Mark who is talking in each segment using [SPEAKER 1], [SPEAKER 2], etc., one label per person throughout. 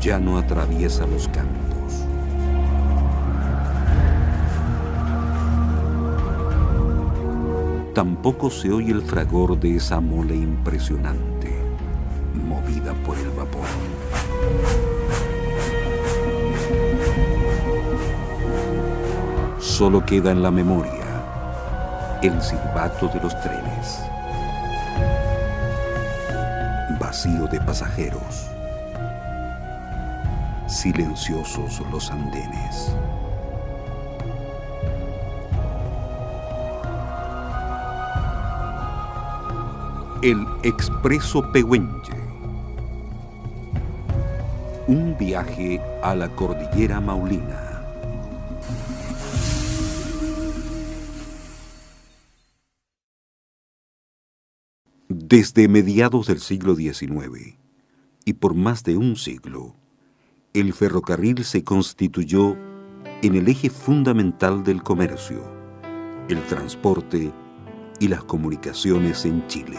[SPEAKER 1] ya no atraviesa los campos. Tampoco se oye el fragor de esa mole impresionante, movida por el vapor. Solo queda en la memoria el silbato de los trenes, vacío de pasajeros, silenciosos los andenes. El Expreso Pehuenche. Un viaje a la cordillera Maulina. Desde mediados del siglo XIX, y por más de un siglo, el ferrocarril se constituyó en el eje fundamental del comercio, el transporte y las comunicaciones en Chile.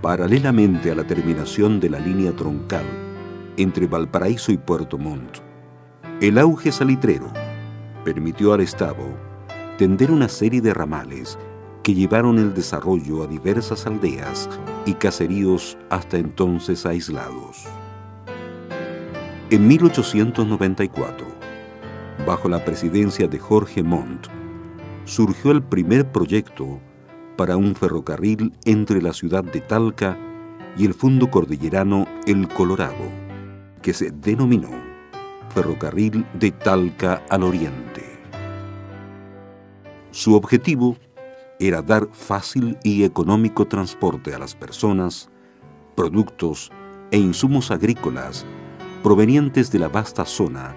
[SPEAKER 1] Paralelamente a la terminación de la línea troncal entre Valparaíso y Puerto Montt, el auge salitrero permitió al Estado tender una serie de ramales que llevaron el desarrollo a diversas aldeas y caseríos hasta entonces aislados. En 1894, bajo la presidencia de Jorge Montt, surgió el primer proyecto para un ferrocarril entre la ciudad de Talca y el fondo cordillerano El Colorado, que se denominó Ferrocarril de Talca al Oriente. Su objetivo era dar fácil y económico transporte a las personas, productos e insumos agrícolas provenientes de la vasta zona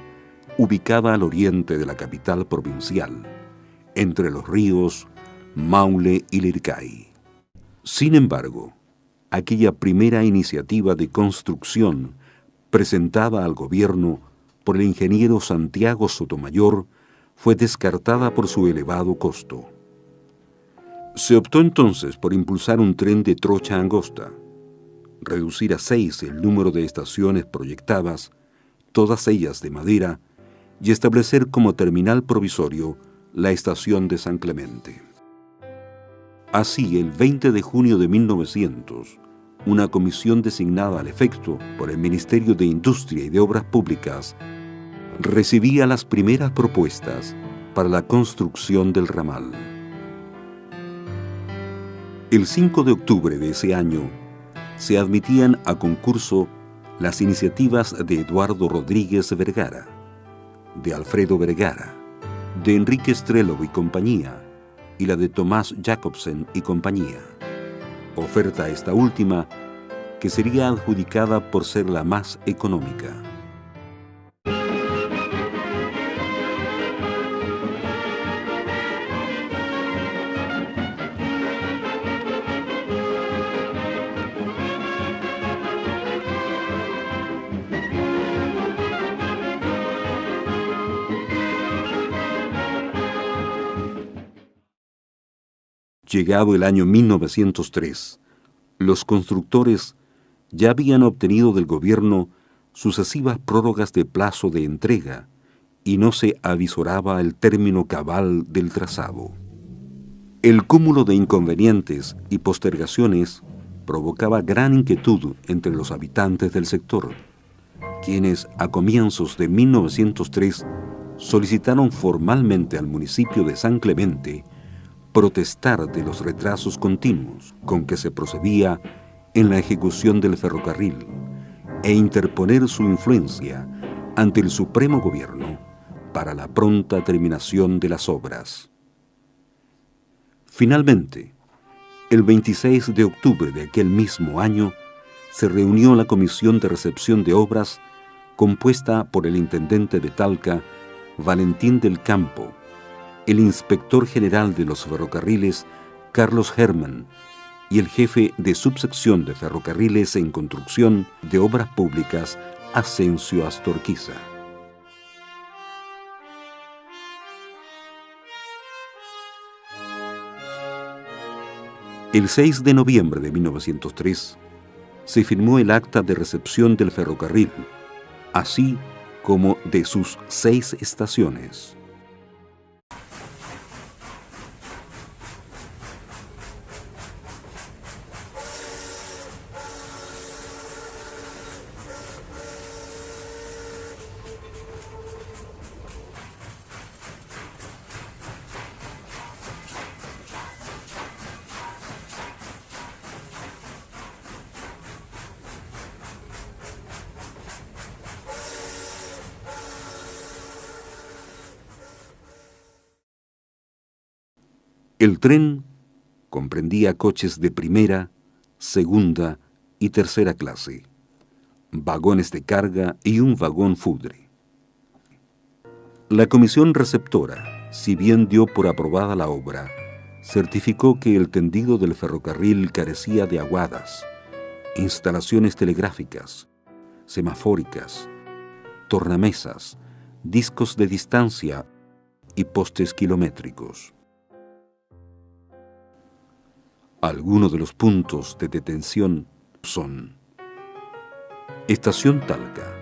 [SPEAKER 1] ubicada al oriente de la capital provincial, entre los ríos Maule y Lircay. Sin embargo, aquella primera iniciativa de construcción presentada al gobierno por el ingeniero Santiago Sotomayor fue descartada por su elevado costo. Se optó entonces por impulsar un tren de trocha angosta, reducir a 6 el número de estaciones proyectadas, todas ellas de madera, y establecer como terminal provisorio la estación de San Clemente. Así, el 20 de junio de 1900, una comisión designada al efecto por el Ministerio de Industria y de Obras Públicas recibía las primeras propuestas para la construcción del ramal. El 5 de octubre de ese año se admitían a concurso las iniciativas de Eduardo Rodríguez Vergara, de Alfredo Vergara, de Enrique Strelov y compañía, y la de Tomás Jacobsen y compañía. Oferta esta última que sería adjudicada por ser la más económica. Llegado el año 1903, los constructores ya habían obtenido del gobierno sucesivas prórrogas de plazo de entrega y no se avisoraba el término cabal del trazado. El cúmulo de inconvenientes y postergaciones provocaba gran inquietud entre los habitantes del sector, quienes a comienzos de 1903 solicitaron formalmente al municipio de San Clemente protestar de los retrasos continuos con que se procedía en la ejecución del ferrocarril e interponer su influencia ante el Supremo Gobierno para la pronta terminación de las obras. Finalmente, el 26 de octubre de aquel mismo año, se reunió la Comisión de Recepción de Obras compuesta por el intendente de Talca, Valentín del Campo, el inspector general de los ferrocarriles, Carlos Herman, y el jefe de subsección de ferrocarriles en construcción de obras públicas, Asensio Astorquiza. El 6 de noviembre de 1903 se firmó el acta de recepción del ferrocarril, así como de sus 6 estaciones. El tren comprendía coches de primera, segunda y tercera clase, vagones de carga y un vagón fudre. La comisión receptora, si bien dio por aprobada la obra, certificó que el tendido del ferrocarril carecía de aguadas, instalaciones telegráficas, semafóricas, tornamesas, discos de distancia y postes kilométricos. Algunos de los puntos de detención son: Estación Talca.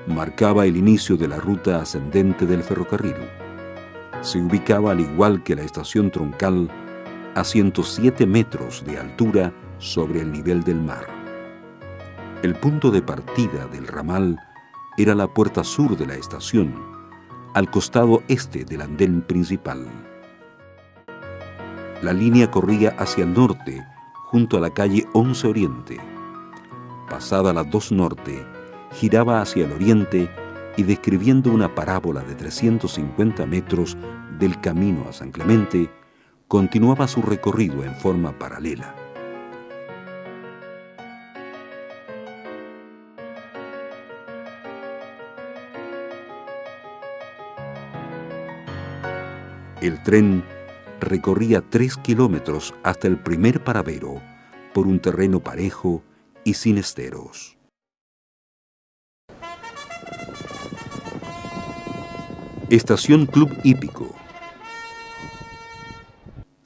[SPEAKER 1] Marcaba el inicio de la ruta ascendente del ferrocarril. Se ubicaba, al igual que la estación Troncal, a 107 metros de altura sobre el nivel del mar. El punto de partida del ramal era la puerta sur de la estación, al costado este del andén principal. La línea corría hacia el norte, junto a la calle 11 Oriente. Pasada la 2 Norte, giraba hacia el oriente y, describiendo una parábola de 350 metros del camino a San Clemente, continuaba su recorrido en forma paralela. El tren recorría 3 kilómetros hasta el primer paradero por un terreno parejo y sin esteros. Estación Club Hípico.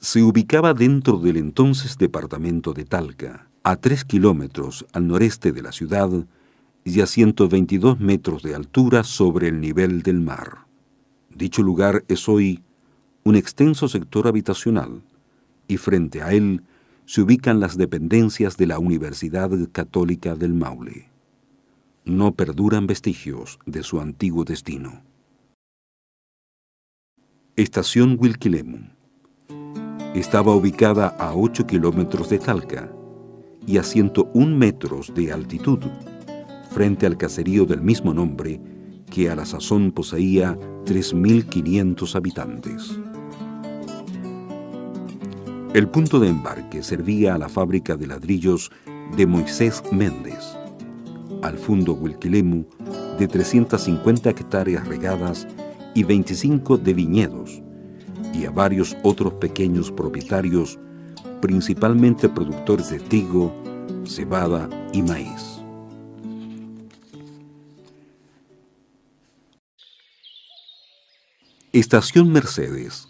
[SPEAKER 1] Se ubicaba dentro del entonces departamento de Talca, a 3 kilómetros al noreste de la ciudad y a 122 metros de altura sobre el nivel del mar. Dicho lugar es hoy un extenso sector habitacional, y frente a él se ubican las dependencias de la Universidad Católica del Maule. No perduran vestigios de su antiguo destino. Estación Huilquilemu. Estaba ubicada a 8 kilómetros de Talca y a 101 metros de altitud, frente al caserío del mismo nombre, que a la sazón poseía 3.500 habitantes. El punto de embarque servía a la fábrica de ladrillos de Moisés Méndez, al fundo Huilquilemu de 350 hectáreas regadas y 25 de viñedos, y a varios otros pequeños propietarios, principalmente productores de trigo, cebada y maíz. Estación Mercedes.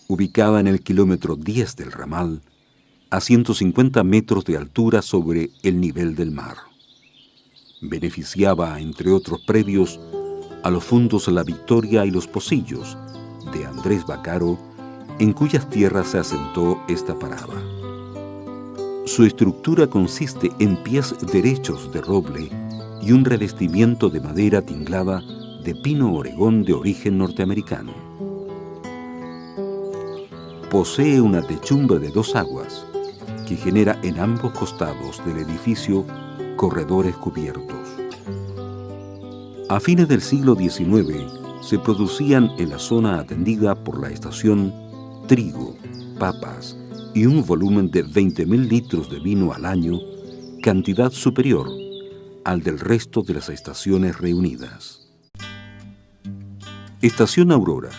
[SPEAKER 1] Ubicada en el kilómetro 10 del ramal, a 150 metros de altura sobre el nivel del mar. Beneficiaba, entre otros predios, a los fundos La Victoria y Los Pocillos, de Andrés Bacaro, en cuyas tierras se asentó esta parada. Su estructura consiste en pies derechos de roble y un revestimiento de madera tinglada de pino oregón de origen norteamericano. Posee una techumbre de 2 aguas, que genera en ambos costados del edificio corredores cubiertos. A fines del siglo XIX se producían en la zona atendida por la estación trigo, papas y un volumen de 20.000 litros de vino al año, cantidad superior al del resto de las estaciones reunidas. Estación Aurora.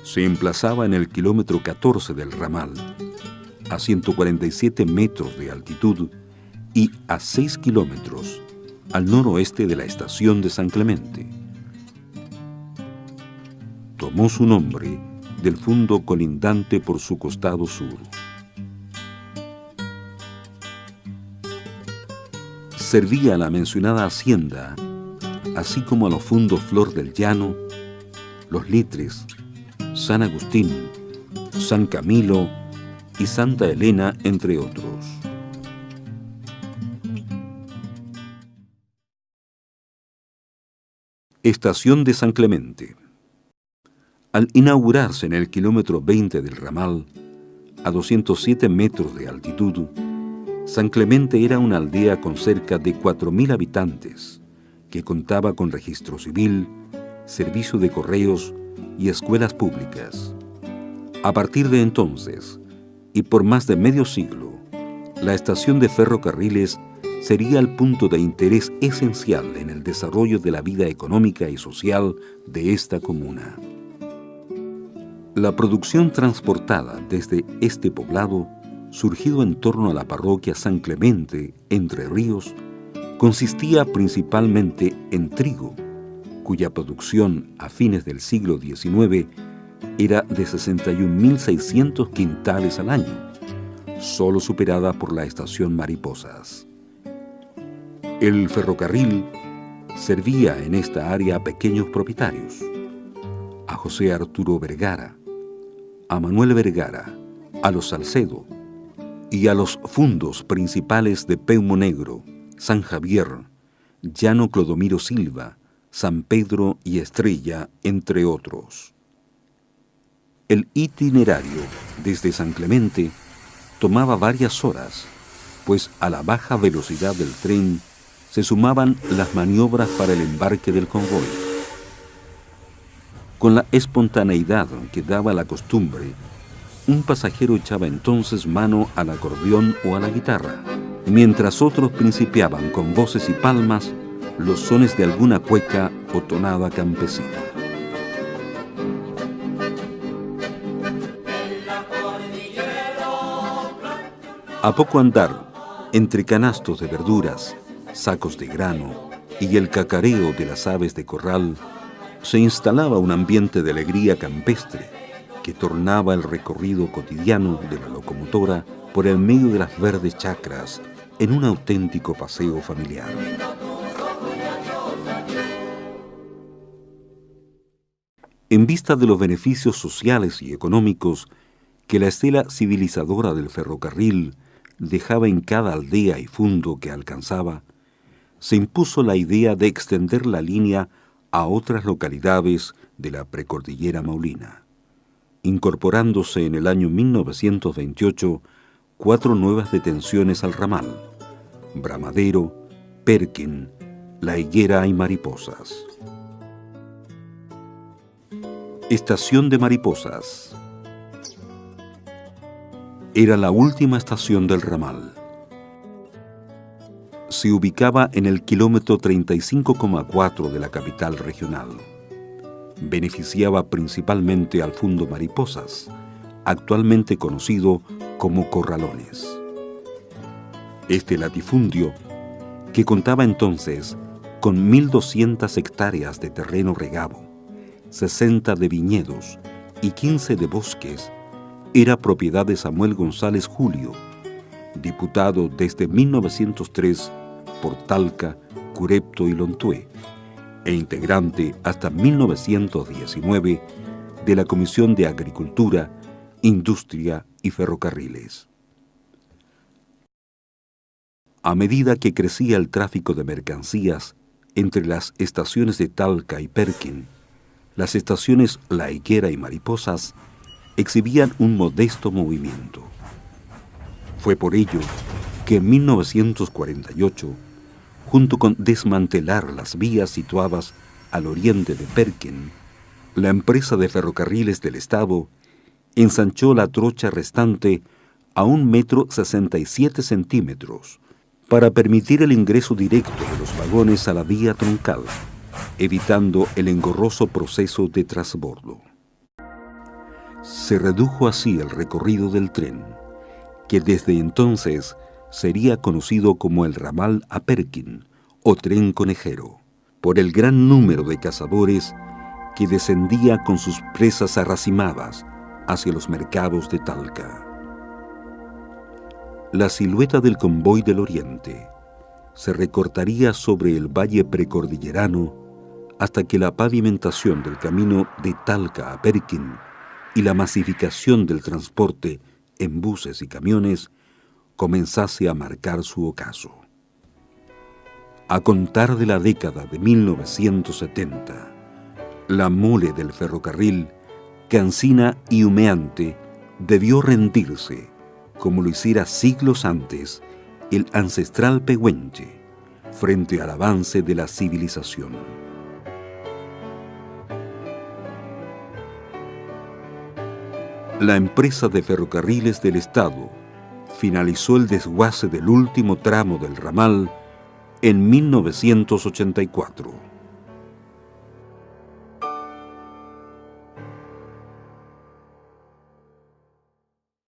[SPEAKER 1] Se emplazaba en el kilómetro 14 del ramal, a 147 metros de altitud y a 6 kilómetros al noroeste de la estación de San Clemente. tomó su nombre del fundo colindante por su costado sur. Servía a la mencionada hacienda, así como a los fundos Flor del Llano, Los Litres, San Agustín, San Camilo y Santa Elena, entre otros. Estación de San Clemente. Al inaugurarse en el kilómetro 20 del ramal, a 207 metros de altitud, San Clemente era una aldea con cerca de 4.000 habitantes, que contaba con registro civil, servicio de correos y escuelas públicas. A partir de entonces, y por más de medio siglo, la estación de ferrocarriles sería el punto de interés esencial en el desarrollo de la vida económica y social de esta comuna. La producción transportada desde este poblado, surgido en torno a la parroquia San Clemente, Entre Ríos, consistía principalmente en trigo, cuya producción a fines del siglo XIX era de 61.600 quintales al año, solo superada por la estación Mariposas. El ferrocarril servía en esta área a pequeños propietarios, a José Arturo Vergara, a Manuel Vergara, a los Salcedo y a los fundos principales de Peumo Negro, San Javier, Llano Clodomiro Silva, San Pedro y Estrella, entre otros. El itinerario desde San Clemente tomaba varias horas, pues a la baja velocidad del tren se sumaban las maniobras para el embarque del convoy. Con la espontaneidad que daba la costumbre, un pasajero echaba entonces mano al acordeón o a la guitarra, mientras otros principiaban con voces y palmas los sones de alguna cueca o tonada campesina. A poco andar, entre canastos de verduras, sacos de grano y el cacareo de las aves de corral, se instalaba un ambiente de alegría campestre que tornaba el recorrido cotidiano de la locomotora por el medio de las verdes chacras en un auténtico paseo familiar. En vista de los beneficios sociales y económicos que la estela civilizadora del ferrocarril dejaba en cada aldea y fundo que alcanzaba, se impuso la idea de extender la línea a otras localidades de la precordillera maulina, incorporándose en el año 1928 4 nuevas detenciones al ramal: Bramadero, Perkin, La Higuera y Mariposas. Estación de Mariposas. Era la última estación del ramal. Se ubicaba en el kilómetro 35,4 de la capital regional. Beneficiaba principalmente al fundo Mariposas, actualmente conocido como Corralones. Este latifundio, que contaba entonces con 1.200 hectáreas de terreno regado, 60 de viñedos y 15 de bosques, era propiedad de Samuel González Julio, diputado desde 1903 por Talca, Curepto y Lontué, e integrante hasta 1919 de la Comisión de Agricultura, Industria y Ferrocarriles. A medida que crecía el tráfico de mercancías entre las estaciones de Talca y Perkin, las estaciones La Higuera y Mariposas exhibían un modesto movimiento. Fue por ello que en 1948, junto con desmantelar las vías situadas al oriente de Perkin, la empresa de ferrocarriles del Estado ensanchó la trocha restante a 1,67 metros para permitir el ingreso directo de los vagones a la vía troncal, evitando el engorroso proceso de transbordo. Se redujo así el recorrido del tren, que desde entonces sería conocido como el ramal a Perkin o tren conejero, por el gran número de cazadores que descendía con sus presas arracimadas hacia los mercados de Talca. La silueta del convoy del Oriente se recortaría sobre el valle precordillerano hasta que la pavimentación del camino de Talca a Perkin y la masificación del transporte en buses y camiones comenzase a marcar su ocaso. A contar de la década de 1970, la mole del ferrocarril, cansina y humeante, debió rendirse, como lo hiciera siglos antes el ancestral Pehuenche, frente al avance de la civilización. La empresa de ferrocarriles del Estado finalizó el desguace del último tramo del ramal en 1984.